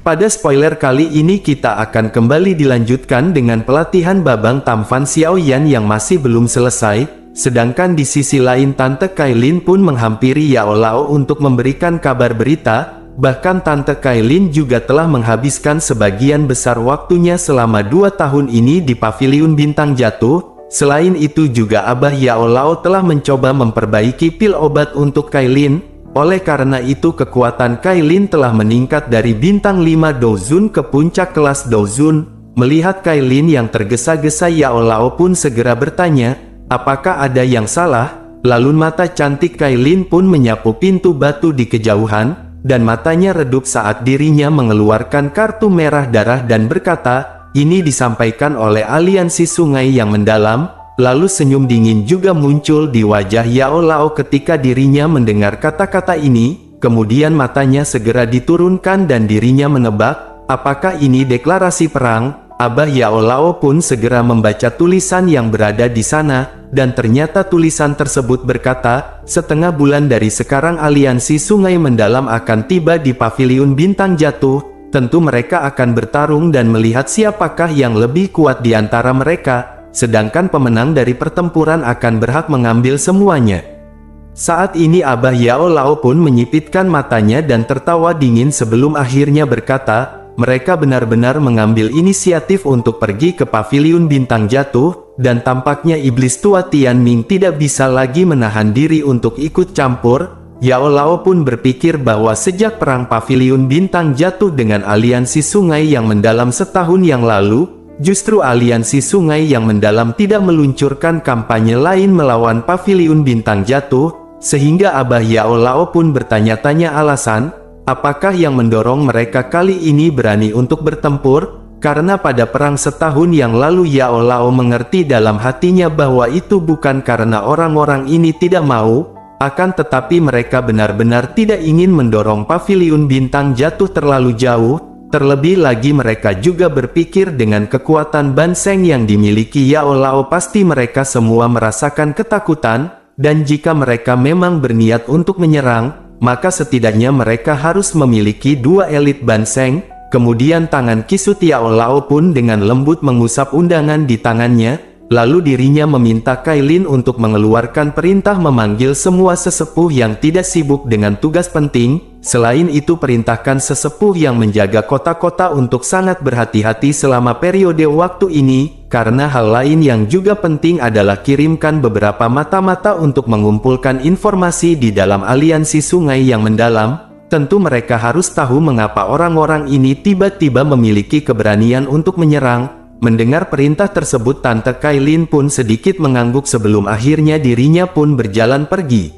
Pada spoiler kali ini kita akan kembali dilanjutkan dengan pelatihan Babang Tamfan Xiaoyan yang masih belum selesai, sedangkan di sisi lain Tante Kailin pun menghampiri Yao Lao untuk memberikan kabar berita, bahkan Tante Kailin juga telah menghabiskan sebagian besar waktunya selama 2 tahun ini di Paviliun Bintang Jatuh. Selain itu juga Abah Yao Lao telah mencoba memperbaiki pil obat untuk Kailin. Oleh karena itu kekuatan Kailin telah meningkat dari bintang 5 Douzun ke puncak kelas Douzun. Melihat Kailin yang tergesa-gesa, Yao Lao pun segera bertanya, apakah ada yang salah? Lalu mata cantik Kailin pun menyapu pintu batu di kejauhan, dan matanya redup saat dirinya mengeluarkan kartu merah darah dan berkata, ini disampaikan oleh aliansi sungai yang mendalam. Lalu senyum dingin juga muncul di wajah Yao Lao ketika dirinya mendengar kata-kata ini, kemudian matanya segera diturunkan dan dirinya menebak, apakah ini deklarasi perang? Abah Yao Lao pun segera membaca tulisan yang berada di sana, dan ternyata tulisan tersebut berkata, setengah bulan dari sekarang aliansi sungai mendalam akan tiba di Paviliun Bintang Jatuh, tentu mereka akan bertarung dan melihat siapakah yang lebih kuat di antara mereka. Sedangkan pemenang dari pertempuran akan berhak mengambil semuanya. Saat ini Abah Yao Lao pun menyipitkan matanya dan tertawa dingin sebelum akhirnya berkata, mereka benar-benar mengambil inisiatif untuk pergi ke Paviliun Bintang Jatuh, dan tampaknya iblis tua Tian Ming tidak bisa lagi menahan diri untuk ikut campur. Yao Lao pun berpikir bahwa sejak perang Paviliun Bintang Jatuh dengan aliansi sungai yang mendalam setahun yang lalu, justru aliansi sungai yang mendalam tidak meluncurkan kampanye lain melawan Paviliun Bintang Jatuh, sehingga Abah Yao Lao pun bertanya-tanya alasan, apakah yang mendorong mereka kali ini berani untuk bertempur, karena pada perang setahun yang lalu Yao Lao mengerti dalam hatinya bahwa itu bukan karena orang-orang ini tidak mau, akan tetapi mereka benar-benar tidak ingin mendorong Paviliun Bintang Jatuh terlalu jauh. Terlebih lagi mereka juga berpikir dengan kekuatan Banseng yang dimiliki Yao Lao pasti mereka semua merasakan ketakutan, dan jika mereka memang berniat untuk menyerang, maka setidaknya mereka harus memiliki 2 elit Banseng. Kemudian tangan kisut Yao Lao pun dengan lembut mengusap undangan di tangannya, lalu dirinya meminta Kailin untuk mengeluarkan perintah memanggil semua sesepuh yang tidak sibuk dengan tugas penting. Selain itu perintahkan sesepuh yang menjaga kota-kota untuk sangat berhati-hati selama periode waktu ini, karena hal lain yang juga penting adalah kirimkan beberapa mata-mata untuk mengumpulkan informasi di dalam aliansi sungai yang mendalam. Tentu mereka harus tahu mengapa orang-orang ini tiba-tiba memiliki keberanian untuk menyerang. Mendengar perintah tersebut Tante Kailin pun sedikit mengangguk sebelum akhirnya dirinya pun berjalan pergi.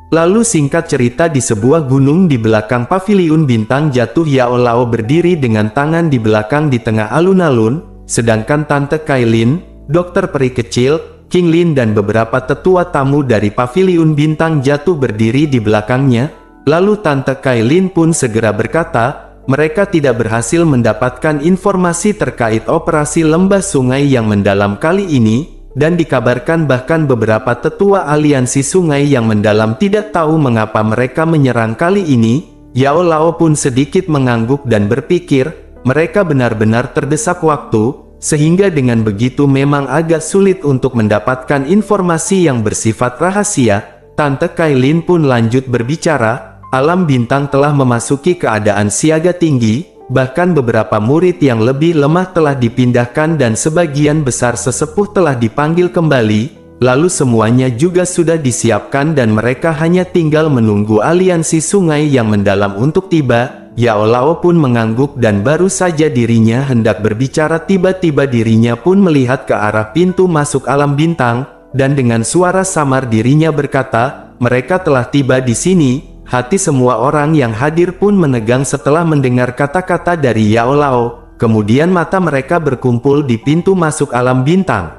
Lalu singkat cerita di sebuah gunung di belakang Paviliun Bintang Jatuh Yao Lao berdiri dengan tangan di belakang di tengah alun-alun, sedangkan Tante Kailin, Dokter Peri Kecil, King Lin dan beberapa tetua tamu dari Paviliun Bintang Jatuh berdiri di belakangnya. Lalu Tante Kailin pun segera berkata, mereka tidak berhasil mendapatkan informasi terkait operasi lembah sungai yang mendalam kali ini, dan dikabarkan bahkan beberapa tetua aliansi sungai yang mendalam tidak tahu mengapa mereka menyerang kali ini. Yao Lao pun sedikit mengangguk dan berpikir, mereka benar-benar terdesak waktu, sehingga dengan begitu memang agak sulit untuk mendapatkan informasi yang bersifat rahasia. Tante Kailin pun lanjut berbicara, alam bintang telah memasuki keadaan siaga tinggi. Bahkan beberapa murid yang lebih lemah telah dipindahkan dan sebagian besar sesepuh telah dipanggil kembali, lalu semuanya juga sudah disiapkan dan mereka hanya tinggal menunggu aliansi sungai yang mendalam untuk tiba. Yao Lao pun mengangguk dan baru saja dirinya hendak berbicara tiba-tiba dirinya pun melihat ke arah pintu masuk alam bintang, dan dengan suara samar dirinya berkata, mereka telah tiba di sini. Hati semua orang yang hadir pun menegang setelah mendengar kata-kata dari Yao Lao. Kemudian mata mereka berkumpul di pintu masuk alam bintang.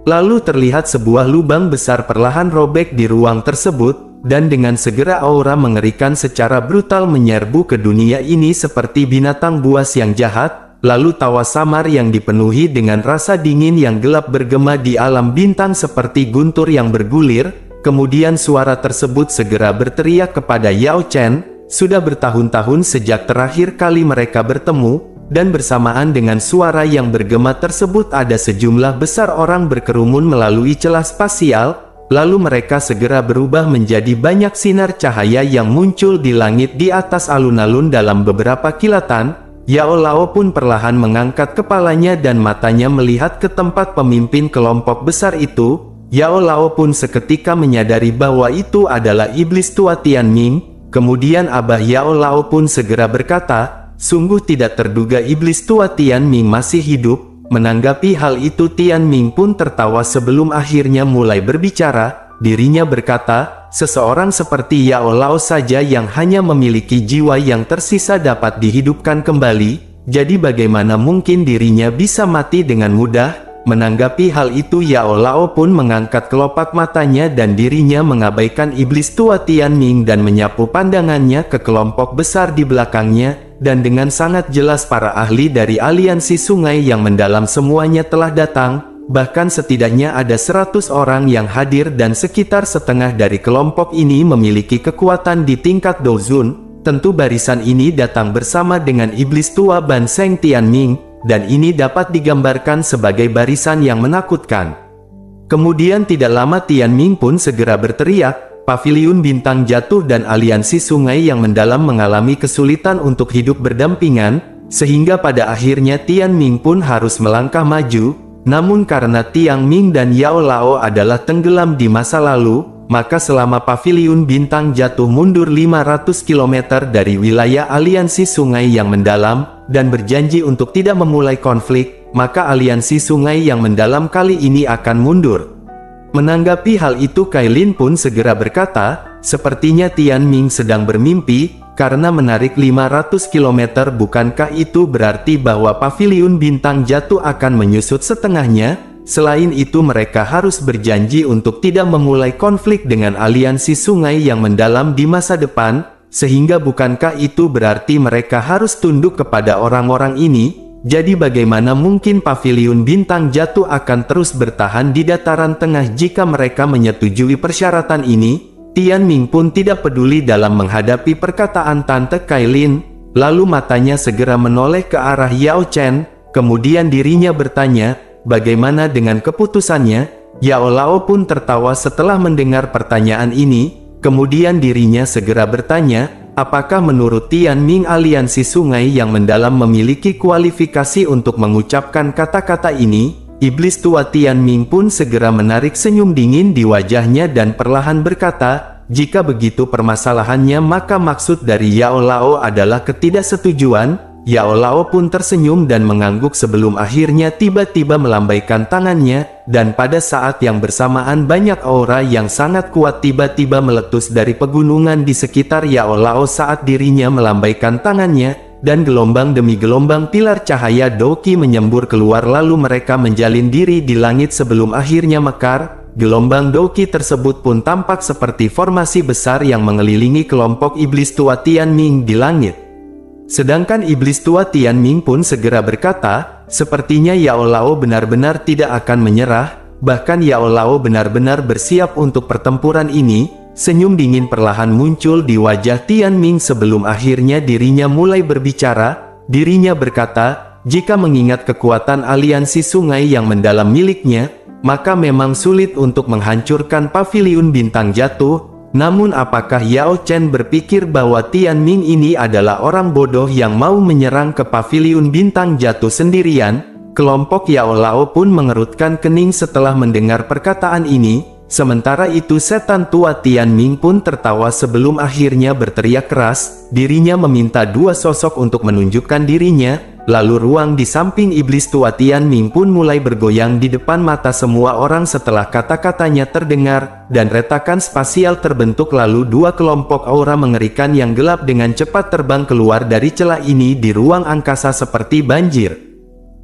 Lalu terlihat sebuah lubang besar perlahan robek di ruang tersebut, dan dengan segera aura mengerikan secara brutal menyerbu ke dunia ini seperti binatang buas yang jahat. Lalu tawa samar yang dipenuhi dengan rasa dingin yang gelap bergema di alam bintang seperti guntur yang bergulir. Kemudian suara tersebut segera berteriak kepada Yao Chen, Sudah bertahun-tahun sejak terakhir kali mereka bertemu, dan bersamaan dengan suara yang bergema tersebut ada sejumlah besar orang berkerumun melalui celah spasial, lalu mereka segera berubah menjadi banyak sinar cahaya yang muncul di langit di atas alun-alun dalam beberapa kilatan. Yao Lao pun perlahan mengangkat kepalanya dan matanya melihat ke tempat pemimpin kelompok besar itu. Yao Lao pun seketika menyadari bahwa itu adalah iblis tua Tianming. Kemudian Abah Yao Lao pun segera berkata, "Sungguh tidak terduga iblis tua Tianming masih hidup." Menanggapi hal itu Tianming pun tertawa sebelum akhirnya mulai berbicara. Dirinya berkata, "Seseorang seperti Yao Lao saja yang hanya memiliki jiwa yang tersisa dapat dihidupkan kembali, jadi bagaimana mungkin dirinya bisa mati dengan mudah?" Menanggapi hal itu Yao Lao pun mengangkat kelopak matanya dan dirinya mengabaikan iblis tua Tianming dan menyapu pandangannya ke kelompok besar di belakangnya, dan dengan sangat jelas para ahli dari aliansi sungai yang mendalam semuanya telah datang, bahkan setidaknya ada 100 orang yang hadir dan sekitar setengah dari kelompok ini memiliki kekuatan di tingkat Dozun. Tentu barisan ini datang bersama dengan iblis tua Ban Seng Tianming, dan ini dapat digambarkan sebagai barisan yang menakutkan. Kemudian tidak lama Tianming pun segera berteriak, "Paviliun Bintang jatuh dan aliansi sungai yang mendalam mengalami kesulitan untuk hidup berdampingan," sehingga pada akhirnya Tianming pun harus melangkah maju. Namun karena Tianming dan Yao Lao adalah tenggelam di masa lalu, maka selama Paviliun Bintang jatuh mundur 500 km dari wilayah aliansi sungai yang mendalam, dan berjanji untuk tidak memulai konflik, maka aliansi sungai yang mendalam kali ini akan mundur. Menanggapi hal itu Kailin pun segera berkata, "Sepertinya Tianming sedang bermimpi, karena menarik 500 km bukankah itu berarti bahwa Paviliun Bintang jatuh akan menyusut setengahnya? Selain itu mereka harus berjanji untuk tidak memulai konflik dengan aliansi sungai yang mendalam di masa depan, sehingga bukankah itu berarti mereka harus tunduk kepada orang-orang ini? Jadi bagaimana mungkin Paviliun Bintang jatuh akan terus bertahan di dataran tengah jika mereka menyetujui persyaratan ini?" Tianming pun tidak peduli dalam menghadapi perkataan Tante Kailin, lalu matanya segera menoleh ke arah Yao Chen, kemudian dirinya bertanya, "Bagaimana dengan keputusannya?" Yao Lao pun tertawa setelah mendengar pertanyaan ini, kemudian dirinya segera bertanya, "Apakah menurut Tianming aliansi sungai yang mendalam memiliki kualifikasi untuk mengucapkan kata-kata ini?" Iblis tua Tianming pun segera menarik senyum dingin di wajahnya dan perlahan berkata, "Jika begitu permasalahannya maka maksud dari Yao Lao adalah ketidaksetujuan." Yao Lao pun tersenyum dan mengangguk sebelum akhirnya tiba-tiba melambaikan tangannya, dan pada saat yang bersamaan banyak aura yang sangat kuat tiba-tiba meletus dari pegunungan di sekitar Yao Lao saat dirinya melambaikan tangannya, dan gelombang demi gelombang pilar cahaya Doqi menyembur keluar lalu mereka menjalin diri di langit sebelum akhirnya mekar. Gelombang Doqi tersebut pun tampak seperti formasi besar yang mengelilingi kelompok iblis tua Tianming di langit. Sedangkan iblis tua Tianming pun segera berkata, "Sepertinya Yao Lao benar-benar tidak akan menyerah, bahkan Yao Lao benar-benar bersiap untuk pertempuran ini." Senyum dingin perlahan muncul di wajah Tianming sebelum akhirnya dirinya mulai berbicara. Dirinya berkata, "Jika mengingat kekuatan aliansi sungai yang mendalam miliknya, maka memang sulit untuk menghancurkan Paviliun Bintang jatuh. Namun apakah Yao Chen berpikir bahwa Tianming ini adalah orang bodoh yang mau menyerang ke Paviliun Bintang jatuh sendirian?" Kelompok Yao Lao pun mengerutkan kening setelah mendengar perkataan ini. Sementara itu setan tua Tianming pun tertawa sebelum akhirnya berteriak keras. Dirinya meminta dua sosok untuk menunjukkan dirinya, lalu ruang di samping iblis tua Tianming pun mulai bergoyang di depan mata semua orang setelah kata-katanya terdengar, dan retakan spasial terbentuk lalu dua kelompok aura mengerikan yang gelap dengan cepat terbang keluar dari celah ini di ruang angkasa seperti banjir.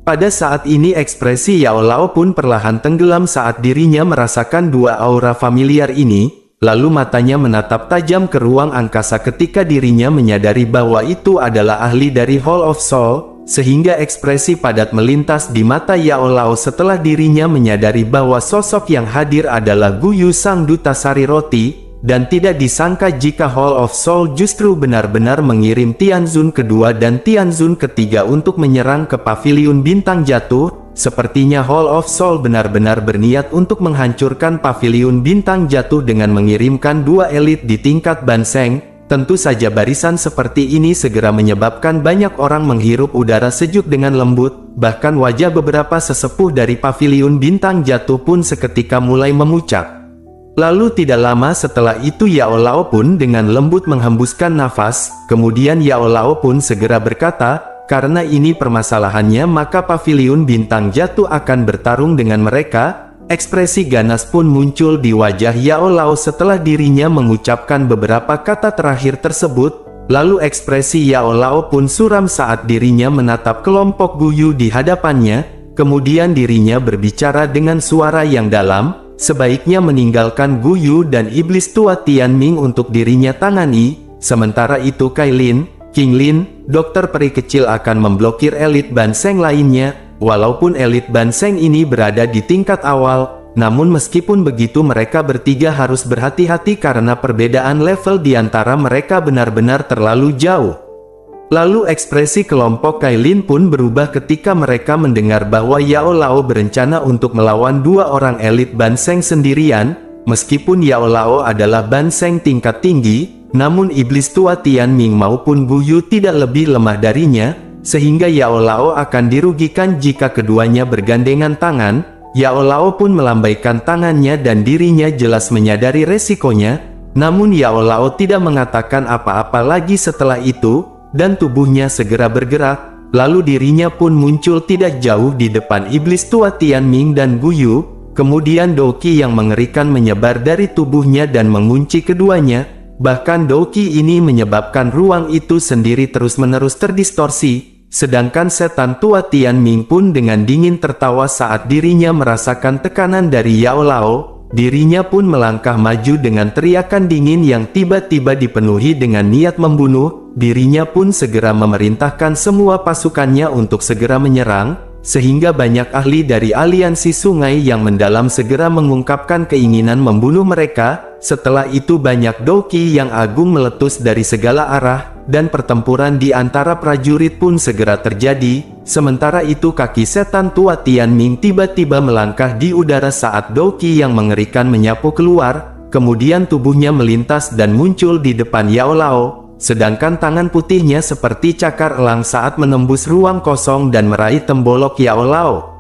Pada saat ini ekspresi Yao Lao pun perlahan tenggelam saat dirinya merasakan dua aura familiar ini, lalu matanya menatap tajam ke ruang angkasa ketika dirinya menyadari bahwa itu adalah ahli dari Hall of Soul, sehingga ekspresi padat melintas di mata Yao Lao setelah dirinya menyadari bahwa sosok yang hadir adalah Gu Yu Sang Duta Sari Roti. dan tidak disangka jika Hall of Soul justru benar-benar mengirim Tianzun kedua dan Tianzun ketiga untuk menyerang ke Paviliun Bintang Jatuh. Sepertinya Hall of Soul benar-benar berniat untuk menghancurkan Paviliun Bintang Jatuh dengan mengirimkan dua elit di tingkat Banseng. Tentu saja barisan seperti ini segera menyebabkan banyak orang menghirup udara sejuk dengan lembut. Bahkan wajah beberapa sesepuh dari Paviliun Bintang Jatuh pun seketika mulai memucat. Lalu tidak lama setelah itu Yao Lao pun dengan lembut menghembuskan nafas. Kemudian Yao Lao pun segera berkata, karena ini permasalahannya maka Paviliun Bintang Jatuh akan bertarung dengan mereka. Ekspresi ganas pun muncul di wajah Yao Lao setelah dirinya mengucapkan beberapa kata terakhir tersebut. Lalu ekspresi Yao Lao pun suram saat dirinya menatap kelompok Guyu di hadapannya. Kemudian dirinya berbicara dengan suara yang dalam, sebaiknya meninggalkan Guyu dan iblis tua Tianming untuk dirinya tangani. Sementara itu Kailin, King Lin, dokter peri kecil akan memblokir elit Banseng lainnya. Walaupun elit Banseng ini berada di tingkat awal, namun meskipun begitu mereka bertiga harus berhati-hati karena perbedaan level di antara mereka benar-benar terlalu jauh. Lalu ekspresi kelompok Kailin pun berubah ketika mereka mendengar bahwa Yao Lao berencana untuk melawan dua orang elit Banseng sendirian. Meskipun Yao Lao adalah Banseng tingkat tinggi, namun iblis tua Tianming maupun Guyu tidak lebih lemah darinya, sehingga Yao Lao akan dirugikan jika keduanya bergandengan tangan. Yao Lao pun melambaikan tangannya dan dirinya jelas menyadari resikonya, namun Yao Lao tidak mengatakan apa-apa lagi setelah itu, dan tubuhnya segera bergerak, lalu dirinya pun muncul tidak jauh di depan iblis tua Tianming dan Guyu. Kemudian Douqi yang mengerikan menyebar dari tubuhnya dan mengunci keduanya. Bahkan Douqi ini menyebabkan ruang itu sendiri terus-menerus terdistorsi. Sedangkan setan tua Tianming pun dengan dingin tertawa saat dirinya merasakan tekanan dari Yao Lao. Dirinya pun melangkah maju dengan teriakan dingin yang tiba-tiba dipenuhi dengan niat membunuh. Dirinya pun segera memerintahkan semua pasukannya untuk segera menyerang, sehingga banyak ahli dari aliansi sungai yang mendalam segera mengungkapkan keinginan membunuh mereka. Setelah itu banyak Douqi yang agung meletus dari segala arah, dan pertempuran di antara prajurit pun segera terjadi. Sementara itu kaki setan tua Tianming tiba-tiba melangkah di udara saat Douqi yang mengerikan menyapu keluar, kemudian tubuhnya melintas dan muncul di depan Yao Lao. Sedangkan tangan putihnya seperti cakar elang saat menembus ruang kosong dan meraih tembolok Yao Lao.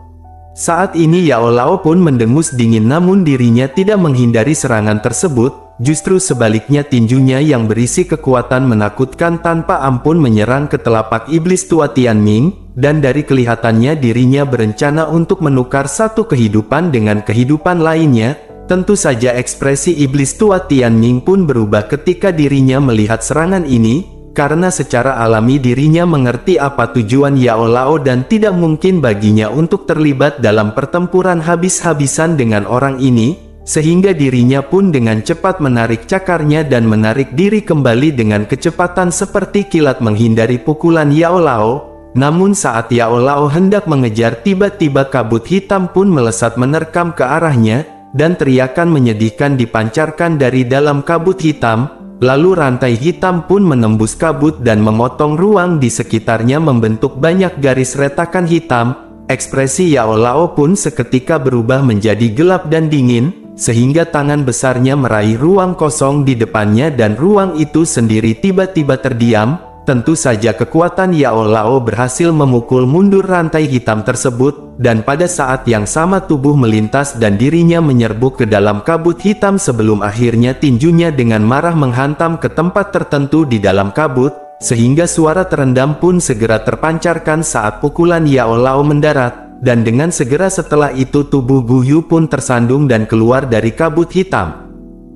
Saat ini Yao Lao pun mendengus dingin, namun dirinya tidak menghindari serangan tersebut. Justru sebaliknya tinjunya yang berisi kekuatan menakutkan tanpa ampun menyerang ke telapak iblis tua Tianming, dan dari kelihatannya dirinya berencana untuk menukar satu kehidupan dengan kehidupan lainnya. Tentu saja ekspresi iblis tua Tianming pun berubah ketika dirinya melihat serangan ini, karena secara alami dirinya mengerti apa tujuan Yao Lao dan tidak mungkin baginya untuk terlibat dalam pertempuran habis-habisan dengan orang ini, sehingga dirinya pun dengan cepat menarik cakarnya dan menarik diri kembali dengan kecepatan seperti kilat menghindari pukulan Yao Lao. Namun saat Yao Lao hendak mengejar, tiba-tiba kabut hitam pun melesat menerkam ke arahnya, dan teriakan menyedihkan dipancarkan dari dalam kabut hitam. Lalu rantai hitam pun menembus kabut dan memotong ruang di sekitarnya membentuk banyak garis retakan hitam. Ekspresi Yao Lao pun seketika berubah menjadi gelap dan dingin, sehingga tangan besarnya meraih ruang kosong di depannya dan ruang itu sendiri tiba-tiba terdiam. Tentu saja kekuatan Yao Lao berhasil memukul mundur rantai hitam tersebut, dan pada saat yang sama tubuh melintas dan dirinya menyerbu ke dalam kabut hitam sebelum akhirnya tinjunya dengan marah menghantam ke tempat tertentu di dalam kabut, sehingga suara terendam pun segera terpancarkan saat pukulan Yao Lao mendarat, dan dengan segera setelah itu tubuh Guyu pun tersandung dan keluar dari kabut hitam.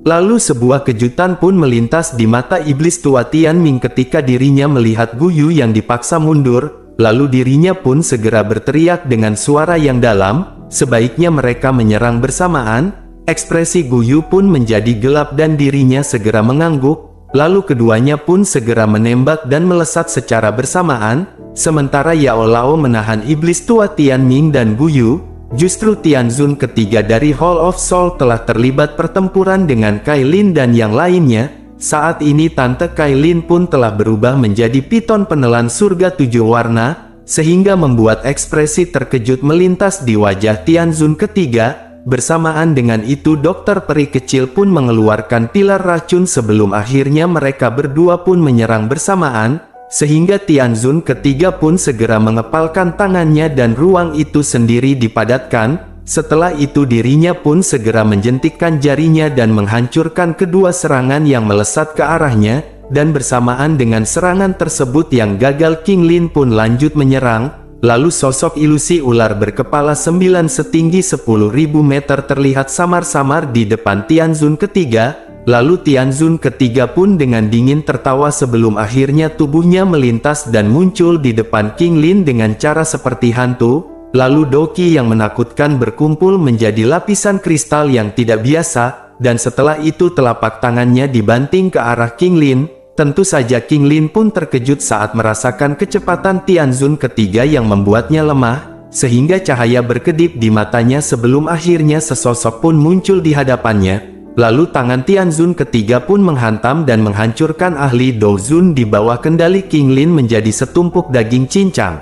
Lalu sebuah kejutan pun melintas di mata iblis tua Tianming ketika dirinya melihat Guyu yang dipaksa mundur. Lalu dirinya pun segera berteriak dengan suara yang dalam, sebaiknya mereka menyerang bersamaan. Ekspresi Guyu pun menjadi gelap dan dirinya segera mengangguk. Lalu keduanya pun segera menembak dan melesat secara bersamaan. Sementara Yao Lao menahan iblis tua Tianming dan Guyu. justru Tianzun ketiga dari Hall of Soul telah terlibat pertempuran dengan Kailin dan yang lainnya. Saat ini Tante Kailin pun telah berubah menjadi piton penelan surga 7 warna, sehingga membuat ekspresi terkejut melintas di wajah Tianzun ketiga. Bersamaan dengan itu dokter peri kecil pun mengeluarkan pilar racun sebelum akhirnya mereka berdua pun menyerang bersamaan, sehingga Tianzun ketiga pun segera mengepalkan tangannya dan ruang itu sendiri dipadatkan. Setelah itu dirinya pun segera menjentikkan jarinya dan menghancurkan kedua serangan yang melesat ke arahnya, dan bersamaan dengan serangan tersebut yang gagal King Lin pun lanjut menyerang. Lalu sosok ilusi ular berkepala 9 setinggi 10.000 meter terlihat samar-samar di depan Tianzun ketiga. Lalu Tianzun ketiga pun dengan dingin tertawa sebelum akhirnya tubuhnya melintas dan muncul di depan King Lin dengan cara seperti hantu. Lalu Doki yang menakutkan berkumpul menjadi lapisan kristal yang tidak biasa, dan setelah itu telapak tangannya dibanting ke arah King Lin. Tentu saja King Lin pun terkejut saat merasakan kecepatan Tianzun ketiga yang membuatnya lemah, sehingga cahaya berkedip di matanya sebelum akhirnya sesosok pun muncul di hadapannya. Lalu tangan Tianzun ketiga pun menghantam dan menghancurkan ahli Douzun di bawah kendali King Lin menjadi setumpuk daging cincang.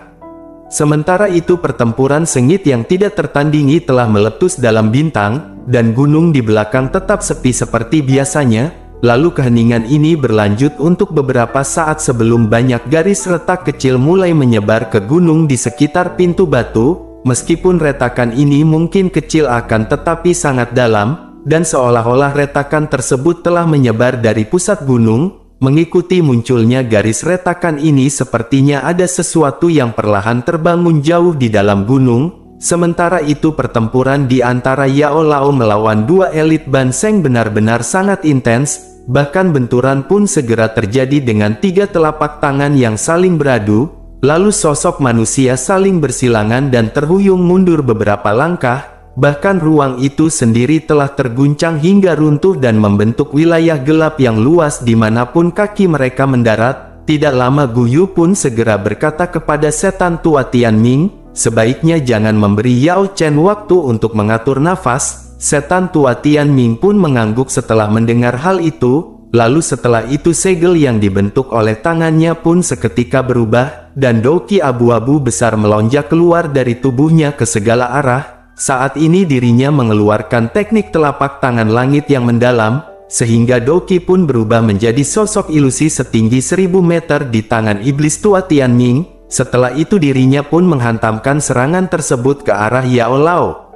Sementara itu pertempuran sengit yang tidak tertandingi telah meletus dalam bintang, dan gunung di belakang tetap sepi seperti biasanya. Lalu keheningan ini berlanjut untuk beberapa saat sebelum banyak garis retak kecil mulai menyebar ke gunung di sekitar pintu batu. Meskipun retakan ini mungkin kecil akan tetapi sangat dalam, dan seolah-olah retakan tersebut telah menyebar dari pusat gunung. Mengikuti munculnya garis retakan ini sepertinya ada sesuatu yang perlahan terbangun jauh di dalam gunung. Sementara itu pertempuran di antara Yao Lao melawan dua elit Ban Seng benar-benar sangat intens. Bahkan benturan pun segera terjadi dengan 3 telapak tangan yang saling beradu. Lalu sosok manusia saling bersilangan dan terhuyung mundur beberapa langkah. Bahkan ruang itu sendiri telah terguncang hingga runtuh dan membentuk wilayah gelap yang luas dimanapun kaki mereka mendarat. Tidak lama Guyu pun segera berkata kepada setan tua Tianming, sebaiknya jangan memberi Yao Chen waktu untuk mengatur nafas. Setan tua Tianming pun mengangguk setelah mendengar hal itu. Lalu setelah itu segel yang dibentuk oleh tangannya pun seketika berubah, dan Doki abu-abu besar melonjak keluar dari tubuhnya ke segala arah. Saat ini dirinya mengeluarkan teknik telapak tangan langit yang mendalam, sehingga Doki pun berubah menjadi sosok ilusi setinggi 1000 meter di tangan iblis tua Tianming. Setelah itu dirinya pun menghantamkan serangan tersebut ke arah Yao Lao.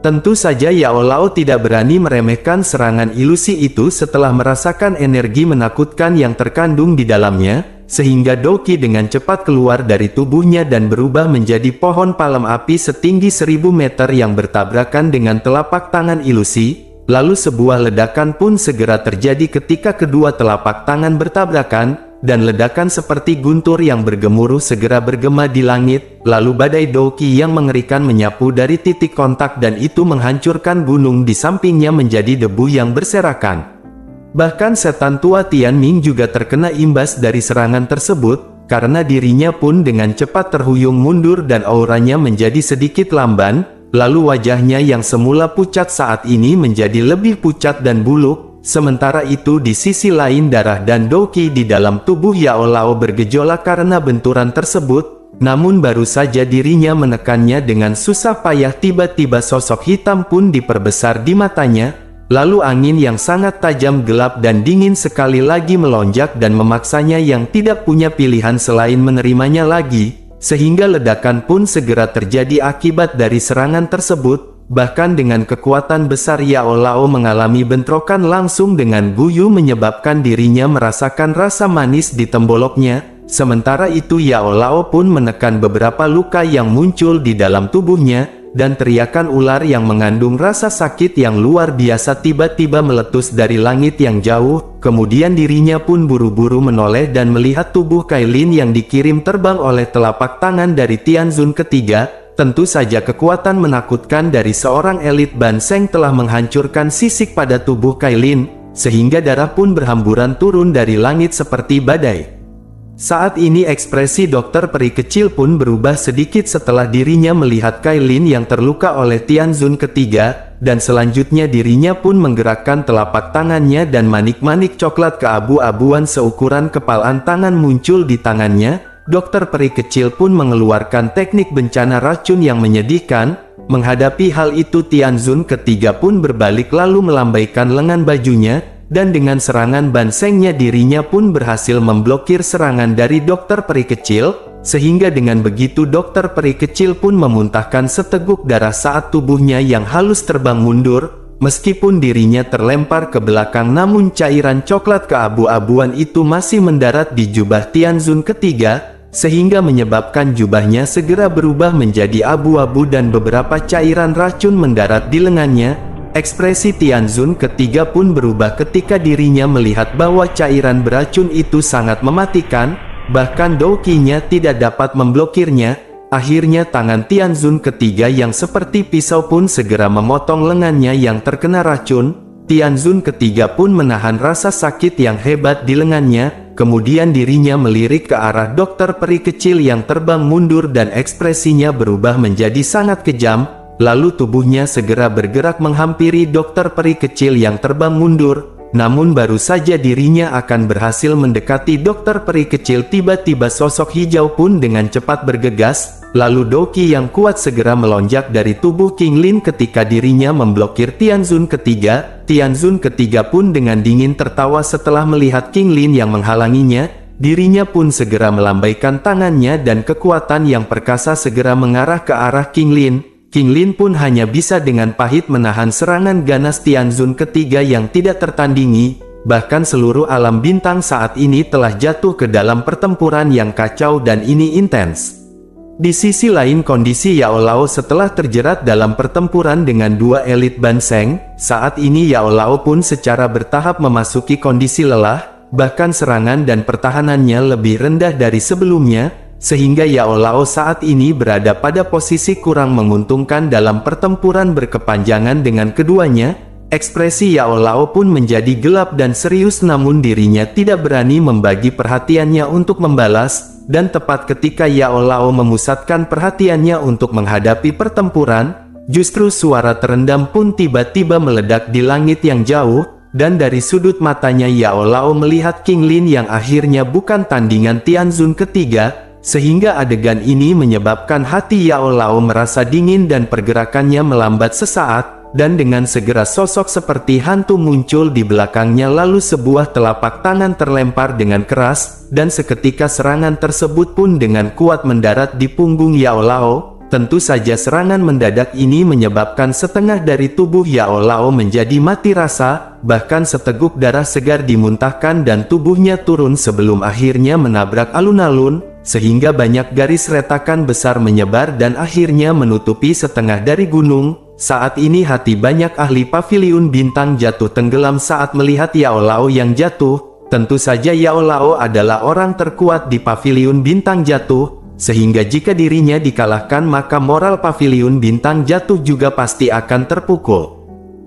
Tentu saja Yao Lao tidak berani meremehkan serangan ilusi itu setelah merasakan energi menakutkan yang terkandung di dalamnya, sehingga Doki dengan cepat keluar dari tubuhnya dan berubah menjadi pohon palem api setinggi 1000 meter yang bertabrakan dengan telapak tangan ilusi. Lalu sebuah ledakan pun segera terjadi ketika kedua telapak tangan bertabrakan, dan ledakan seperti guntur yang bergemuruh segera bergema di langit. Lalu badai Doki yang mengerikan menyapu dari titik kontak dan itu menghancurkan gunung di sampingnya menjadi debu yang berserakan. Bahkan setan tua Tianming juga terkena imbas dari serangan tersebut, karena dirinya pun dengan cepat terhuyung mundur dan auranya menjadi sedikit lamban. Lalu wajahnya yang semula pucat saat ini menjadi lebih pucat dan buluk. Sementara itu di sisi lain darah dan Doki di dalam tubuh Yao Lao bergejolak karena benturan tersebut. Namun baru saja dirinya menekannya dengan susah payah tiba-tiba sosok hitam pun diperbesar di matanya. Lalu angin yang sangat tajam gelap dan dingin sekali lagi melonjak dan memaksanya yang tidak punya pilihan selain menerimanya lagi. Sehingga ledakan pun segera terjadi akibat dari serangan tersebut. Bahkan dengan kekuatan besar Yao Lao mengalami bentrokan langsung dengan Guyu menyebabkan dirinya merasakan rasa manis di temboloknya. Sementara itu Yao Lao pun menekan beberapa luka yang muncul di dalam tubuhnya, dan teriakan ular yang mengandung rasa sakit yang luar biasa tiba-tiba meletus dari langit yang jauh. Kemudian dirinya pun buru-buru menoleh dan melihat tubuh Kailin yang dikirim terbang oleh telapak tangan dari Tianzun ketiga. Tentu saja kekuatan menakutkan dari seorang elit Ban Seng telah menghancurkan sisik pada tubuh Kailin, sehingga darah pun berhamburan turun dari langit seperti badai. Saat ini ekspresi dokter peri kecil pun berubah sedikit setelah dirinya melihat Kailin yang terluka oleh Tianzun ketiga, dan selanjutnya dirinya pun menggerakkan telapak tangannya dan manik-manik coklat keabu-abuan seukuran kepalan tangan muncul di tangannya. Dokter peri kecil pun mengeluarkan teknik bencana racun yang menyedihkan. Menghadapi hal itu Tianzun ketiga pun berbalik lalu melambaikan lengan bajunya, dan dengan serangan bansengnya dirinya pun berhasil memblokir serangan dari dokter peri kecil, sehingga dengan begitu dokter peri kecil pun memuntahkan seteguk darah saat tubuhnya yang halus terbang mundur. Meskipun dirinya terlempar ke belakang namun cairan coklat keabu-abuan itu masih mendarat di jubah Tianzun ketiga, sehingga menyebabkan jubahnya segera berubah menjadi abu-abu dan beberapa cairan racun mendarat di lengannya. Ekspresi Tianzun ketiga pun berubah ketika dirinya melihat bahwa cairan beracun itu sangat mematikan, bahkan Douqinya tidak dapat memblokirnya. Akhirnya tangan Tianzun ketiga yang seperti pisau pun segera memotong lengannya yang terkena racun. Tianzun ketiga pun menahan rasa sakit yang hebat di lengannya, kemudian dirinya melirik ke arah dokter peri kecil yang terbang mundur dan ekspresinya berubah menjadi sangat kejam. Lalu tubuhnya segera bergerak menghampiri dokter peri kecil yang terbang mundur. Namun baru saja dirinya akan berhasil mendekati dokter peri kecil, tiba-tiba sosok hijau pun dengan cepat bergegas. Lalu Douqi yang kuat segera melonjak dari tubuh King Lin ketika dirinya memblokir Tianzun ketiga. Tianzun ketiga pun dengan dingin tertawa setelah melihat King Lin yang menghalanginya. Dirinya pun segera melambaikan tangannya dan kekuatan yang perkasa segera mengarah ke arah King Lin. King Lin pun hanya bisa dengan pahit menahan serangan ganas Tianzun ketiga yang tidak tertandingi. Bahkan seluruh alam bintang saat ini telah jatuh ke dalam pertempuran yang kacau dan ini intens. Di sisi lain kondisi Yao Lao setelah terjerat dalam pertempuran dengan dua elit Banseng, saat ini Yao Lao pun secara bertahap memasuki kondisi lelah, bahkan serangan dan pertahanannya lebih rendah dari sebelumnya. Sehingga Yao Lao saat ini berada pada posisi kurang menguntungkan dalam pertempuran berkepanjangan dengan keduanya. Ekspresi Yao Lao pun menjadi gelap dan serius namun dirinya tidak berani membagi perhatiannya untuk membalas. Dan tepat ketika Yao Lao memusatkan perhatiannya untuk menghadapi pertempuran, justru suara terendam pun tiba-tiba meledak di langit yang jauh. Dan dari sudut matanya Yao Lao melihat King Lin yang akhirnya bukan tandingan Tianzun ketiga. Sehingga adegan ini menyebabkan hati Yao Lao merasa dingin dan pergerakannya melambat sesaat, dan dengan segera sosok seperti hantu muncul di belakangnya lalu sebuah telapak tangan terlempar dengan keras, dan seketika serangan tersebut pun dengan kuat mendarat di punggung Yao Lao. Tentu saja serangan mendadak ini menyebabkan setengah dari tubuh Yao Lao menjadi mati rasa, bahkan seteguk darah segar dimuntahkan dan tubuhnya turun sebelum akhirnya menabrak alun-alun. Sehingga banyak garis retakan besar menyebar dan akhirnya menutupi setengah dari gunung. Saat ini hati banyak ahli paviliun bintang jatuh tenggelam saat melihat Yao Lao yang jatuh. Tentu saja Yao Lao adalah orang terkuat di paviliun bintang jatuh, sehingga jika dirinya dikalahkan maka moral paviliun bintang jatuh juga pasti akan terpukul.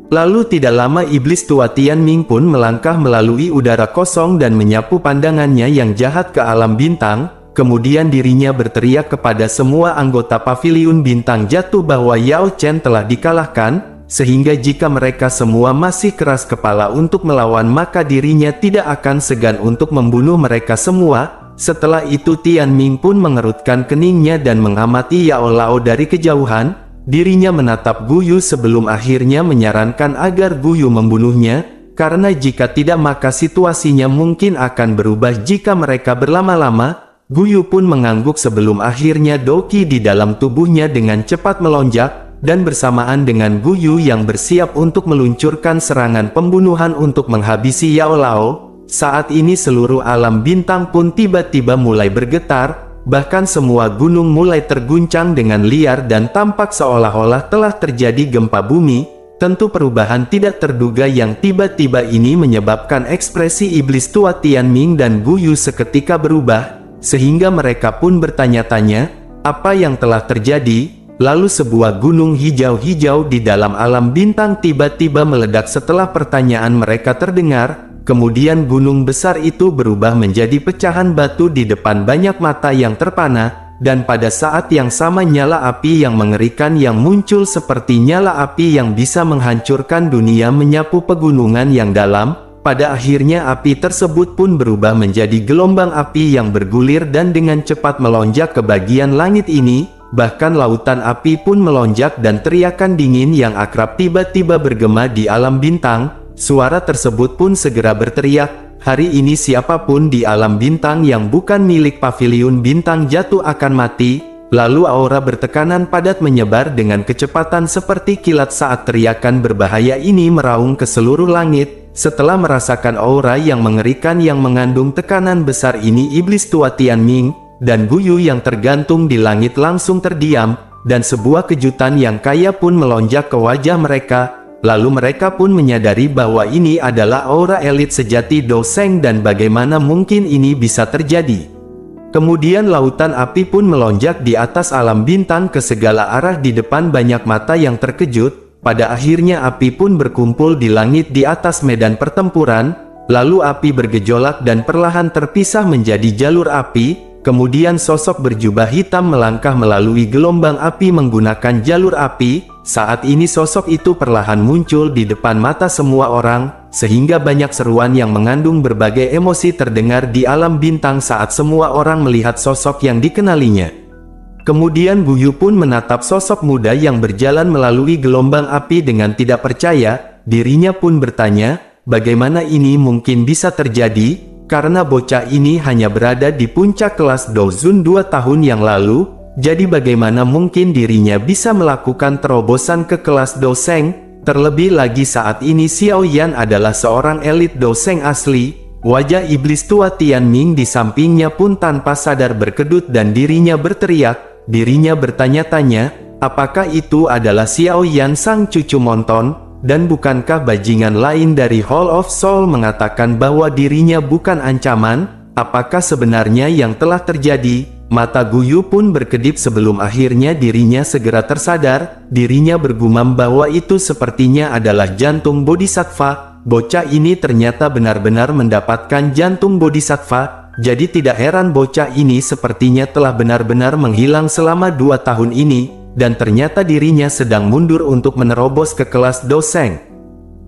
Lalu tidak lama iblis tua Tianming pun melangkah melalui udara kosong dan menyapu pandangannya yang jahat ke alam bintang. Kemudian dirinya berteriak kepada semua anggota paviliun bintang jatuh bahwa Yao Chen telah dikalahkan, sehingga jika mereka semua masih keras kepala untuk melawan maka dirinya tidak akan segan untuk membunuh mereka semua. Setelah itu Tianming pun mengerutkan keningnya dan mengamati Yao Lao dari kejauhan. Dirinya menatap Guyu sebelum akhirnya menyarankan agar Guyu membunuhnya, karena jika tidak maka situasinya mungkin akan berubah jika mereka berlama-lama. Guyu pun mengangguk sebelum akhirnya Douqi di dalam tubuhnya dengan cepat melonjak, dan bersamaan dengan Guyu yang bersiap untuk meluncurkan serangan pembunuhan untuk menghabisi Yao Lao. Saat ini seluruh alam bintang pun tiba-tiba mulai bergetar, bahkan semua gunung mulai terguncang dengan liar dan tampak seolah-olah telah terjadi gempa bumi. Tentu perubahan tidak terduga yang tiba-tiba ini menyebabkan ekspresi iblis tua Tianming dan Guyu seketika berubah. Sehingga mereka pun bertanya-tanya, apa yang telah terjadi? Lalu sebuah gunung hijau-hijau di dalam alam bintang tiba-tiba meledak setelah pertanyaan mereka terdengar. kemudian gunung besar itu berubah menjadi pecahan batu di depan banyak mata yang terpana, dan pada saat yang sama nyala api yang mengerikan yang muncul seperti nyala api yang bisa menghancurkan dunia menyapu pegunungan yang dalam. Pada akhirnya api tersebut pun berubah menjadi gelombang api yang bergulir dan dengan cepat melonjak ke bagian langit ini. Bahkan lautan api pun melonjak dan teriakan dingin yang akrab tiba-tiba bergema di alam bintang. Suara tersebut pun segera berteriak, hari ini siapapun di alam bintang yang bukan milik paviliun bintang jatuh akan mati. Lalu aura bertekanan padat menyebar dengan kecepatan seperti kilat saat teriakan berbahaya ini meraung ke seluruh langit. Setelah merasakan aura yang mengerikan yang mengandung tekanan besar ini, iblis tua Tianming dan Guyu yang tergantung di langit langsung terdiam, dan sebuah kejutan yang kaya pun melonjak ke wajah mereka. Lalu mereka pun menyadari bahwa ini adalah aura elit sejati Do Sheng dan bagaimana mungkin ini bisa terjadi. Kemudian lautan api pun melonjak di atas alam bintang ke segala arah di depan banyak mata yang terkejut. Pada akhirnya api pun berkumpul di langit di atas medan pertempuran, lalu api bergejolak dan perlahan terpisah menjadi jalur api. Kemudian sosok berjubah hitam melangkah melalui gelombang api menggunakan jalur api. Saat ini sosok itu perlahan muncul di depan mata semua orang, sehingga banyak seruan yang mengandung berbagai emosi terdengar di alam bintang saat semua orang melihat sosok yang dikenalinya. Kemudian Guyu pun menatap sosok muda yang berjalan melalui gelombang api dengan tidak percaya. Dirinya pun bertanya, bagaimana ini mungkin bisa terjadi, karena bocah ini hanya berada di puncak kelas Dozun 2 tahun yang lalu, jadi bagaimana mungkin dirinya bisa melakukan terobosan ke kelas Do Sheng. Terlebih lagi saat ini Xiao Yan adalah seorang elit Do Sheng asli. Wajah iblis tua Tianming di sampingnya pun tanpa sadar berkedut dan dirinya berteriak. Dirinya bertanya-tanya, apakah itu adalah Xiao Yan sang cucu monton, dan bukankah bajingan lain dari Hall of Soul mengatakan bahwa dirinya bukan ancaman? Apakah sebenarnya yang telah terjadi? Mata Guyu pun berkedip sebelum akhirnya dirinya segera tersadar. Dirinya bergumam bahwa itu sepertinya adalah jantung bodhisattva. Bocah ini ternyata benar-benar mendapatkan jantung bodhisattva. Jadi tidak heran bocah ini sepertinya telah benar-benar menghilang selama 2 tahun ini, dan ternyata dirinya sedang mundur untuk menerobos ke kelas Do Sheng.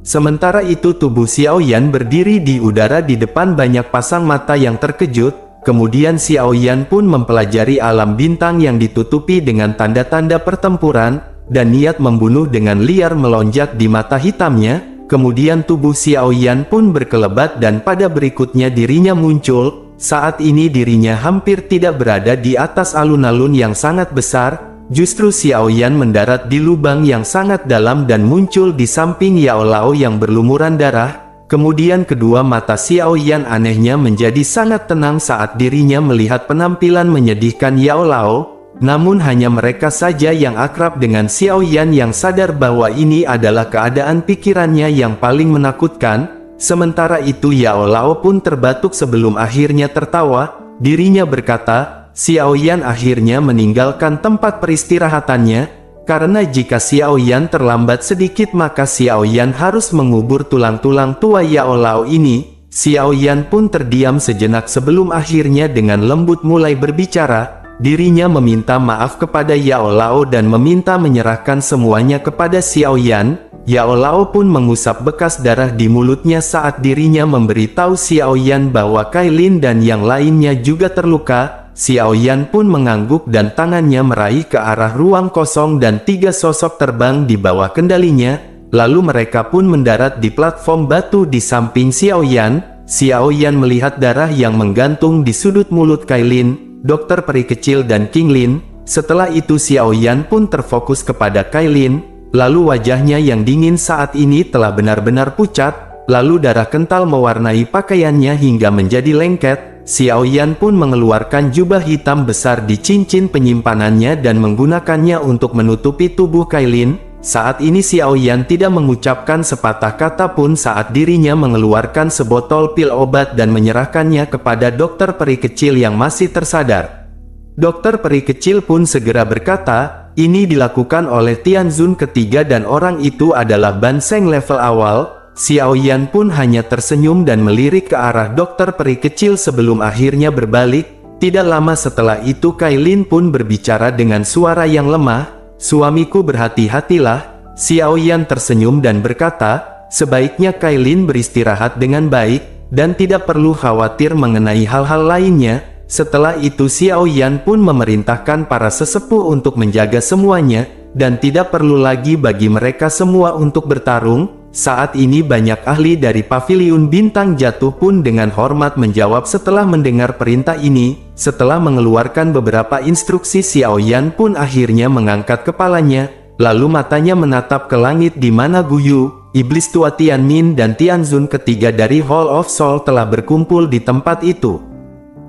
Sementara itu tubuh Xiao Yan berdiri di udara di depan banyak pasang mata yang terkejut. Kemudian Xiao Yan pun mempelajari alam bintang yang ditutupi dengan tanda-tanda pertempuran, dan niat membunuh dengan liar melonjak di mata hitamnya. Kemudian tubuh Xiao Yan pun berkelebat dan pada berikutnya dirinya muncul. Saat ini dirinya hampir tidak berada di atas alun-alun yang sangat besar, justru Xiao Yan mendarat di lubang yang sangat dalam dan muncul di samping Yao Lao yang berlumuran darah. Kemudian kedua mata Xiao Yan anehnya menjadi sangat tenang saat dirinya melihat penampilan menyedihkan Yao Lao. Namun hanya mereka saja yang akrab dengan Xiao Yan yang sadar bahwa ini adalah keadaan pikirannya yang paling menakutkan. Sementara itu Yao Lao pun terbatuk sebelum akhirnya tertawa. Dirinya berkata, Xiao Yan akhirnya meninggalkan tempat peristirahatannya, karena jika Xiao Yan terlambat sedikit maka Xiao Yan harus mengubur tulang-tulang tua Yao Lao ini. Xiao Yan pun terdiam sejenak sebelum akhirnya dengan lembut mulai berbicara. Dirinya meminta maaf kepada Yao Lao dan meminta menyerahkan semuanya kepada Xiao Yan. Yao Lao pun mengusap bekas darah di mulutnya saat dirinya memberitahu Xiao Yan bahwa Kailin dan yang lainnya juga terluka. Xiao Yan pun mengangguk dan tangannya meraih ke arah ruang kosong dan 3 sosok terbang di bawah kendalinya. Lalu mereka pun mendarat di platform batu di samping Xiao Yan. Xiao Yan melihat darah yang menggantung di sudut mulut Kailin, Dokter Peri Kecil dan King Lin. Setelah itu Xiao Yan pun terfokus kepada Kailin. Lalu wajahnya yang dingin saat ini telah benar-benar pucat, lalu darah kental mewarnai pakaiannya hingga menjadi lengket. Xiao Yan pun mengeluarkan jubah hitam besar di cincin penyimpanannya dan menggunakannya untuk menutupi tubuh Kailin. Saat ini Xiao Yan tidak mengucapkan sepatah kata pun saat dirinya mengeluarkan sebotol pil obat dan menyerahkannya kepada Dokter Peri Kecil yang masih tersadar. Dokter Peri Kecil pun segera berkata, ini dilakukan oleh Tianzun ketiga dan orang itu adalah Ban Sheng level awal. Xiao Yan pun hanya tersenyum dan melirik ke arah dokter peri kecil sebelum akhirnya berbalik. Tidak lama setelah itu Kailin pun berbicara dengan suara yang lemah, "Suamiku, berhati-hatilah." Xiao Yan tersenyum dan berkata, "Sebaiknya Kailin beristirahat dengan baik, dan tidak perlu khawatir mengenai hal-hal lainnya." Setelah itu Xiao Yan pun memerintahkan para sesepuh untuk menjaga semuanya, dan tidak perlu lagi bagi mereka semua untuk bertarung. Saat ini banyak ahli dari Paviliun Bintang Jatuh pun dengan hormat menjawab setelah mendengar perintah ini. Setelah mengeluarkan beberapa instruksi, Xiao Yan pun akhirnya mengangkat kepalanya, lalu matanya menatap ke langit di mana Guyu, Iblis Tua Tianmin dan Tianzun ketiga dari Hall of Soul telah berkumpul di tempat itu.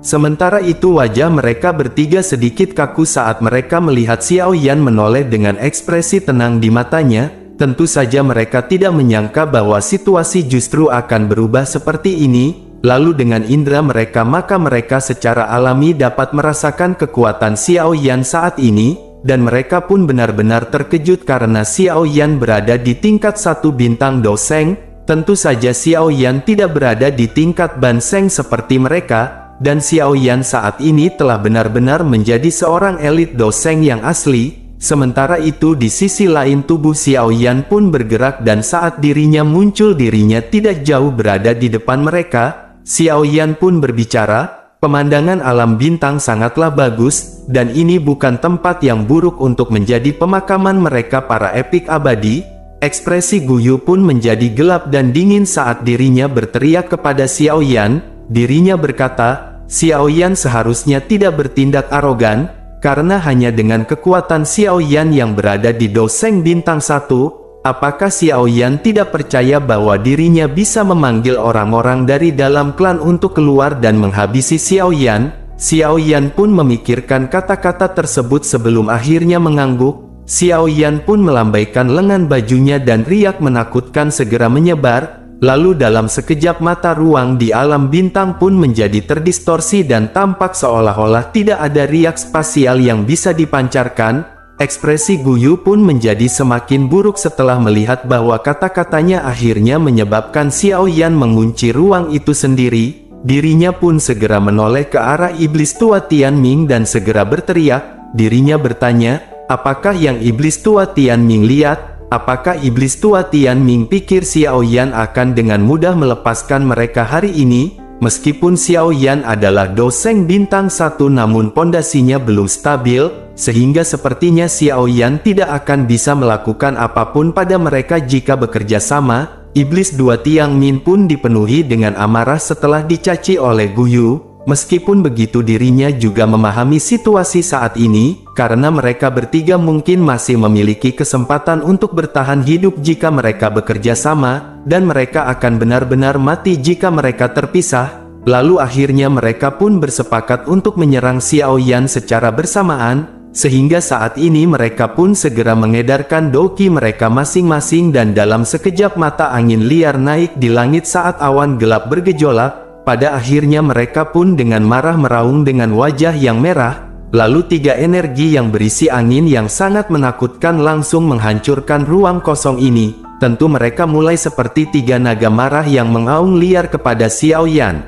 Sementara itu wajah mereka bertiga sedikit kaku saat mereka melihat Xiao Yan menoleh dengan ekspresi tenang di matanya. Tentu saja mereka tidak menyangka bahwa situasi justru akan berubah seperti ini. Lalu dengan indera mereka maka mereka secara alami dapat merasakan kekuatan Xiao Yan saat ini. Dan mereka pun benar-benar terkejut karena Xiao Yan berada di tingkat 1 bintang Doseng. Tentu saja Xiao Yan tidak berada di tingkat Banseng seperti mereka. Dan Xiao Yan saat ini telah benar-benar menjadi seorang elit Doseng yang asli. Sementara itu di sisi lain tubuh Xiao Yan pun bergerak dan saat dirinya muncul dirinya tidak jauh berada di depan mereka. Xiao Yan pun berbicara, "Pemandangan alam bintang sangatlah bagus, dan ini bukan tempat yang buruk untuk menjadi pemakaman mereka para epik abadi." Ekspresi Guyu pun menjadi gelap dan dingin saat dirinya berteriak kepada Xiao Yan. Dirinya berkata, "Xiao Yan seharusnya tidak bertindak arogan, karena hanya dengan kekuatan Xiao Yan yang berada di Doseng Bintang 1, apakah Xiao Yan tidak percaya bahwa dirinya bisa memanggil orang-orang dari dalam klan untuk keluar dan menghabisi Xiao Yan?" Xiao Yan pun memikirkan kata-kata tersebut sebelum akhirnya mengangguk. Xiao Yan pun melambaikan lengan bajunya dan riak menakutkan segera menyebar. Lalu dalam sekejap mata ruang di alam bintang pun menjadi terdistorsi dan tampak seolah-olah tidak ada riak spasial yang bisa dipancarkan. Ekspresi Guyu pun menjadi semakin buruk setelah melihat bahwa kata-katanya akhirnya menyebabkan Xiao Yan mengunci ruang itu sendiri. Dirinya pun segera menoleh ke arah Iblis Tua Tianming dan segera berteriak. Dirinya bertanya, "Apakah yang Iblis Tua Tianming lihat? Apakah Iblis Tua Tianming pikir Xiao Yan akan dengan mudah melepaskan mereka hari ini?" Meskipun Xiao Yan adalah Doseng Bintang 1 namun pondasinya belum stabil, sehingga sepertinya Xiao Yan tidak akan bisa melakukan apapun pada mereka jika bekerja sama. Iblis Dua Tianmin pun dipenuhi dengan amarah setelah dicaci oleh Guyu. Meskipun begitu dirinya juga memahami situasi saat ini, karena mereka bertiga mungkin masih memiliki kesempatan untuk bertahan hidup jika mereka bekerja sama, dan mereka akan benar-benar mati jika mereka terpisah. Lalu akhirnya mereka pun bersepakat untuk menyerang Xiao Yan secara bersamaan, sehingga saat ini mereka pun segera mengedarkan doki mereka masing-masing dan dalam sekejap mata angin liar naik di langit saat awan gelap bergejolak. Pada akhirnya mereka pun dengan marah meraung dengan wajah yang merah. Lalu tiga energi yang berisi angin yang sangat menakutkan langsung menghancurkan ruang kosong ini. Tentu mereka mulai seperti tiga naga marah yang mengaung liar kepada Xiao Yan.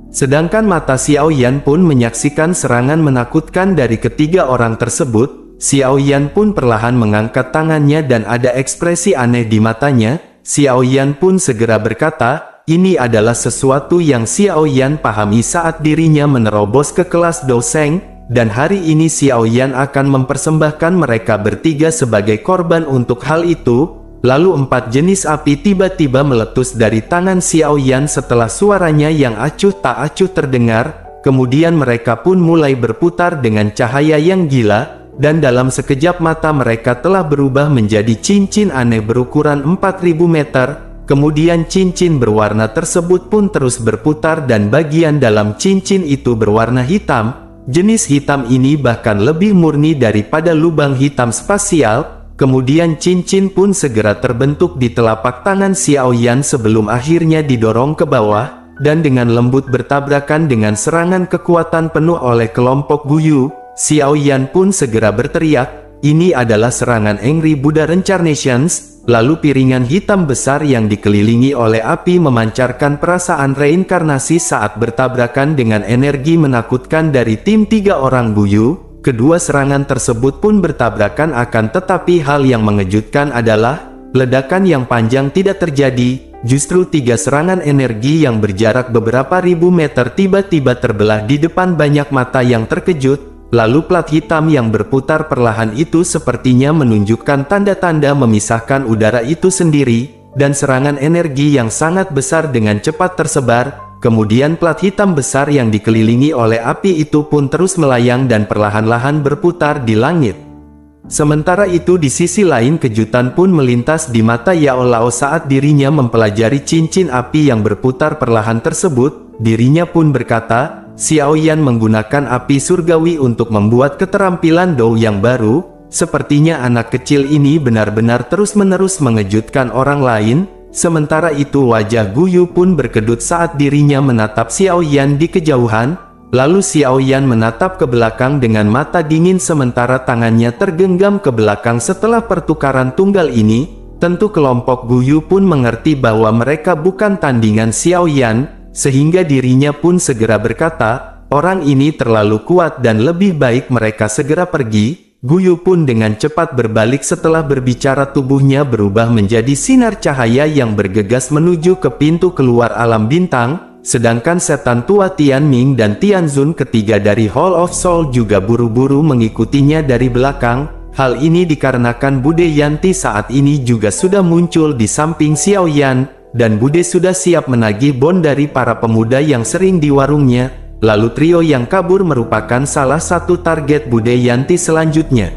Sedangkan mata Xiao Yan pun menyaksikan serangan menakutkan dari ketiga orang tersebut. Xiao Yan pun perlahan mengangkat tangannya dan ada ekspresi aneh di matanya. Xiao Yan pun segera berkata, "Ini adalah sesuatu yang Xiao Yan pahami saat dirinya menerobos ke kelas Doseng, dan hari ini Xiao Yan akan mempersembahkan mereka bertiga sebagai korban untuk hal itu." Lalu 4 jenis api tiba-tiba meletus dari tangan Xiao Yan setelah suaranya yang acuh tak acuh terdengar. Kemudian mereka pun mulai berputar dengan cahaya yang gila, dan dalam sekejap mata mereka telah berubah menjadi cincin aneh berukuran 4000 meter. Kemudian cincin berwarna tersebut pun terus berputar dan bagian dalam cincin itu berwarna hitam. Jenis hitam ini bahkan lebih murni daripada lubang hitam spasial. Kemudian cincin pun segera terbentuk di telapak tangan Xiao Yan sebelum akhirnya didorong ke bawah, dan dengan lembut bertabrakan dengan serangan kekuatan penuh oleh kelompok Guyu. Xiao Yan pun segera berteriak, "Ini adalah serangan Angry Buddha Reincarnations." lalu piringan hitam besar yang dikelilingi oleh api memancarkan perasaan reinkarnasi saat bertabrakan dengan energi menakutkan dari tim 3 orang Guyu. Kedua serangan tersebut pun bertabrakan, akan tetapi hal yang mengejutkan adalah ledakan yang panjang tidak terjadi. Justru 3 serangan energi yang berjarak beberapa ribu meter tiba-tiba terbelah di depan banyak mata yang terkejut. Lalu plat hitam yang berputar perlahan itu sepertinya menunjukkan tanda-tanda memisahkan udara itu sendiri, dan serangan energi yang sangat besar dengan cepat tersebar. Kemudian plat hitam besar yang dikelilingi oleh api itu pun terus melayang dan perlahan-lahan berputar di langit. Sementara itu di sisi lain kejutan pun melintas di mata Yao Lao saat dirinya mempelajari cincin api yang berputar perlahan tersebut. Dirinya pun berkata, Xiao Yan menggunakan api surgawi untuk membuat keterampilan Dou yang baru. Sepertinya anak kecil ini benar-benar terus-menerus mengejutkan orang lain. Sementara itu wajah Guyu pun berkedut saat dirinya menatap Xiao Yan di kejauhan. Lalu Xiao Yan menatap ke belakang dengan mata dingin sementara tangannya tergenggam ke belakang setelah pertukaran tunggal ini. Tentu kelompok Guyu pun mengerti bahwa mereka bukan tandingan Xiao Yan, sehingga dirinya pun segera berkata, orang ini terlalu kuat dan lebih baik mereka segera pergi. Guyu pun dengan cepat berbalik setelah berbicara, tubuhnya berubah menjadi sinar cahaya yang bergegas menuju ke pintu keluar alam bintang, sedangkan setan tua Tianming dan Tianzun ketiga dari Hall of Soul juga buru-buru mengikutinya dari belakang. Hal ini dikarenakan Bude Yanti saat ini juga sudah muncul di samping Xiao Yan, dan Bude sudah siap menagih bon dari para pemuda yang sering di warungnya. Lalu trio yang kabur merupakan salah satu target Bude Yanti selanjutnya.